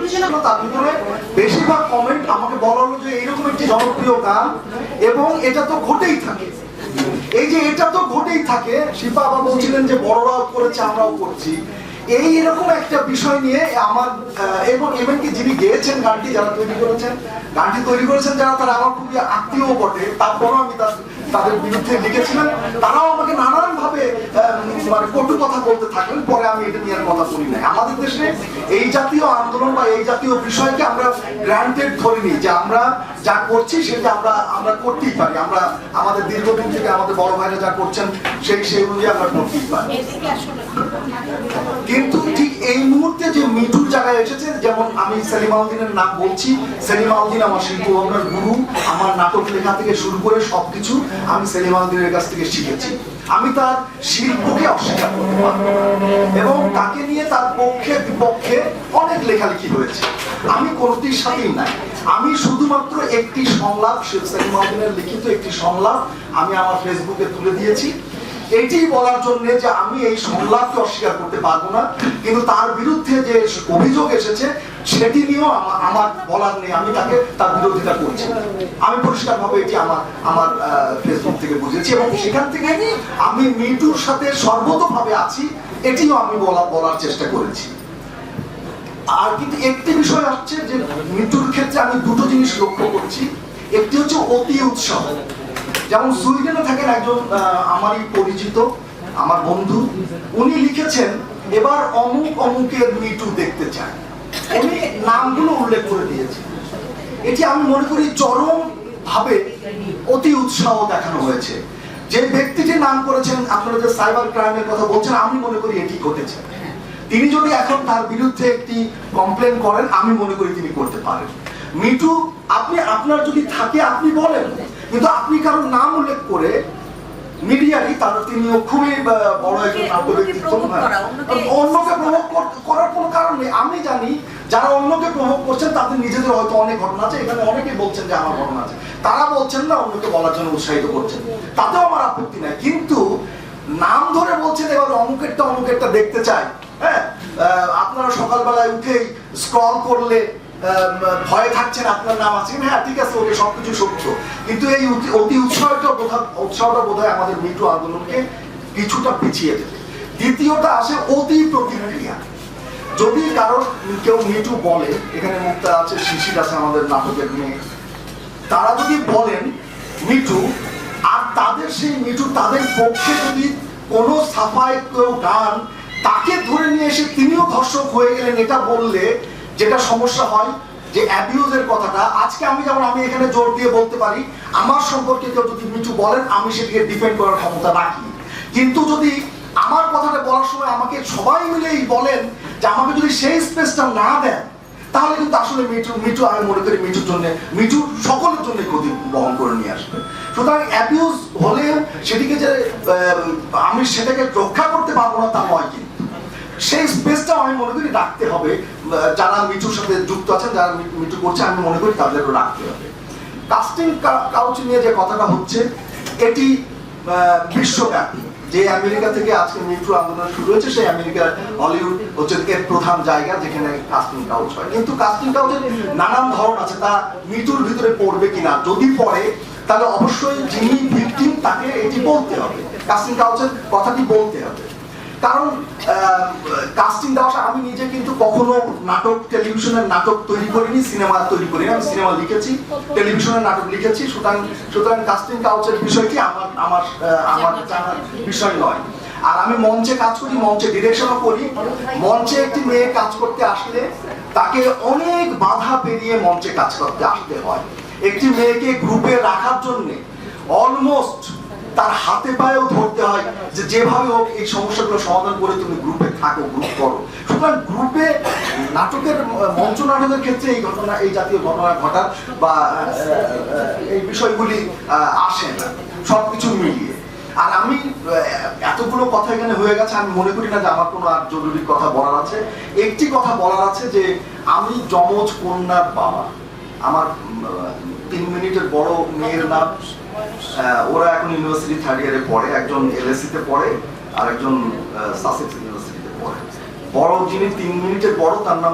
তার ভিতরে বেশিরভাগ কমেন্ট আমাকে বলা হলো যে এইরকম একটি জনপ্রিয় গান এবং এটা তো ঘটেই থাকে। এই যে এটা তো ঘটেই থাকে, শিপা আবার বলছিলেন যে বড়রাও করেছে আমরাও করছি, এই এরকম একটা বিষয় নিয়ে আমার এবং এমনকি যিনি গেয়েছেন গানটি, যারা তৈরি করেছেন গানটি তৈরি করেছেন যারা, তারা আমার খুবই আত্মীয় বটে, তারপরও আমি তাদের বিরুদ্ধে লিখেছিলাম, তারাও আমাকে নানান ভাবে মানে কটু কথা বলতে থাকলেন। পরে আমি এটা নিয়ে কথা বলি নাই। আমাদের দেশে এই জাতীয় আন্দোলন বা এই জাতীয় বিষয়কে আমরা গ্রান্টেড ধরে নিই যে আমরা যা করছি সেটা আমরা করতেই পারি, আমরা আমাদের দীর্ঘদিন থেকে আমাদের বড় ভাইরা যা করছেন সেই অনুযায়ী আমরা করতেই পারি। কিন্তু ঠিক এই মুহূর্তে যে মিঠুর জায়গায় এসেছে, যেমন আমি সেলিম আউদ্দিনের নাম বলছি, সেলিম আউদ্দিন আমার শিল্প ভাবনার গুরু, আমার নাটক লেখা থেকে শুরু করে সবকিছু আমি সেলিম আউদ্দিনের কাছ থেকে শিখেছি। আমি তার শিল্পকে অস্বীকার করতে পারবো এবং তাকে নিয়ে তার পক্ষে বিপক্ষে অনেক লেখালেখি হয়েছে, আমি কোনটির সাথেই নাই। আমি শুধুমাত্র একটি সংলাপ, সেলিম আউদ্দিনের লিখিত একটি সংলাপ আমি আমার ফেসবুকে তুলে দিয়েছি, এটি বলার জন্য যে আমি এই সংলাপকে অস্বীকার করতে পারবো না, কিন্তু তার বিরুদ্ধে যে অভিযোগ এসেছে সেটি নিয়েও আমার বলার নেই, আমি তার বিরোধিতা করছি। আমি পরিষ্কারভাবে এটি আমার ফেসবুক থেকে বুঝেছি এবং সেখান থেকে আমি মিঠুর সাথে সর্বতভাবে আছি, এটিও আমি বলার চেষ্টা করেছি। আর কিন্তু একটি বিষয় আসছে যে মিঠুর ক্ষেত্রে আমি দুটো জিনিস লক্ষ্য করছি। একটি হচ্ছে অতি উৎসাহ। যেমন সুইডেনে থাকেন একজন আমারই পরিচিত আমার বন্ধু, উনি লিখেছেন এবার অমুক অমুকের মিঠু দেখতে চায়, উনি নামগুলো উল্লেখ করে দিয়েছেন। এটি আমি মনে করি চরম ভাবে অতি উৎসাহ দেখানো হয়েছে। যে ব্যক্তিটির নাম করেছেন, আপনারা যে সাইবার ক্রাইমের কথা বলছেন, আমি মনে করি এটি ঘটেছে। তিনি যদি এখন তার বিরুদ্ধে একটি কমপ্লেন করেন, আমি মনে করি তিনি করতে পারেন। মিঠু আপনার যদি থাকে আপনি বলেন, কিন্তু আপনি কারোর নাম উল্লেখ করে মিডিয়ারই তিনিও খুবই বড় একজন ব্যক্তিত্ব, অন্যকে প্রভোগ করার কোনো কারণ নেই। আমি জানি যারা অন্যকে প্রভোগ করছেন তাদের নিজেদের হয়তো অনেক ঘটনা আছে, এখানে অনেকেই বলছেন যে আমার ঘটনা আছে, তারা বলছেন না, অন্যকে বলার জন্য উৎসাহিত করছেন, তাতেও আমার আপত্তি নাই। কিন্তু নাম ধরে বলছেন এবার অমুকেরটা দেখতে চাই, হ্যাঁ, আপনারা সকালবেলায় উঠেই স্ক্রল করলে ভয়ে থাকছেন আপনার নাম আছে, হ্যাঁ ঠিক আছে, ওকে সবকিছু সত্য, কিন্তু এই অতি উৎসাহটা বোধহয় আমাদের মিঠু আন্দোলনকে কিছুটা পিছিয়ে দেবে। দ্বিতীয়টা আসে অতি প্রতিক্রিয়া। যদি কেউ মিঠু বলে, এখানে মুক্তা আছে, শিশির আছে আমাদের নাটকের মেয়ে, তারা যদি বলেন মিঠু, আর তাদের সেই মিঠু তাদের পক্ষে যদি কোনো সাফাই কেউ গান তাকে ধরে নিয়ে এসে তিনিও ধর্ষক হয়ে গেলেন, এটা বললে যেটা সমস্যা হয় যে অ্যাবিউজের কথাটা, আজকে আমি এখানে জোর দিয়ে বলতে পারি আমার সম্পর্কে কেউ যদি মিঠু বলেন আমি সেটিকে ডিফেন্ড করার ক্ষমতা রাখি, কিন্তু যদি আমার কথাটা বলার সময় আমাকে সবাই মিলেই বলেন যে আমাকে যদি সেই স্পেসটা না দেন, তাহলে কিন্তু আসলে মিঠু আমি মনে করি মিঠু সকলের জন্য ক্ষতি বহন করে নিয়ে আসবে। সুতরাং অ্যাবিউজ হলেও সেটিকে যে আমি সেটাকে রক্ষা করতে পারবো না তা নয়, কিন্তু সেই স্পেসটা আমি মনে করি রাখতে হবে। যারা মিঠুর সাথে যুক্ত আছেন, যারা মিঠু করছে, আমি মনে করি তাদেরও রাখতে হবে। কাস্টিং কাউচ নিয়ে যে কথাটা হচ্ছে, এটি বিশ্বব্যাপী, যে আমেরিকা থেকে আজকে মিঠু আন্দোলন শুরু হয়েছে, সেই আমেরিকার হলিউড হচ্ছে এর প্রধান জায়গা যেখানে কাস্টিং কাউচ হয়। কিন্তু কাস্টিং কাউচের নানান ধরন আছে, তা মিঠুর ভিতরে পড়বে কিনা, যদি পড়ে তাহলে অবশ্যই যিনি ভিকটিম তাকে এটি বলতে হবে, কাস্টিং কাউচের কথাটি বলতে হবে। কারণ কাস্টিং দেওয়া, আমি নিজে কিন্তু কখনো টেলিভিশনের নাটক তৈরি করিনি, সিনেমা তৈরি করিনি, আমি সিনেমা লিখেছি, টেলিভিশনের নাটক লিখেছি। সুতরাং কাস্টিং কাউচের বিষয়টি আমার জানার বিষয় নয়। আর আমি মঞ্চে কাজ করি, মঞ্চে ডিরেকশনও করি। মঞ্চে একটি মেয়ে কাজ করতে আসলে তাকে অনেক বাধা পেরিয়ে মঞ্চে কাজ করতে আসতে হয়। একটি মেয়েকে গ্রুপে রাখার জন্য অলমোস্ট তার হাতে পায়েও ধরতে হয় যে যেভাবে হোক এই সমস্যাগুলো সমাধান করে তুমি গ্রুপে থাকো, গ্রুপ করো। সুতরাং গ্রুপে মঞ্চ নাটকের ক্ষেত্রে এই জাতীয় ঘটনা ঘটার বা এই বিষয়গুলি আসে না, সবকিছু মিলিয়ে। আর আমি এতগুলো কথা এখানে হয়ে গেছে, আমি মনে করি না যে আমার কোনো আর জরুরি কথা বলার আছে। একটি কথা বলার আছে যে আমি যমজ কন্যার বাবা। আমার 3 মিনিটের বড় মেয়ের নাম, ওরা এখন ইউনিভার্সিটি 3rd ইয়ারে পড়ে, একজন LSE তে পড়ে আর একজন সাসেক্স ইউনিভার্সিটিতে পড়ে। বড় যিনি 3 মিনিটের বড়, তার নাম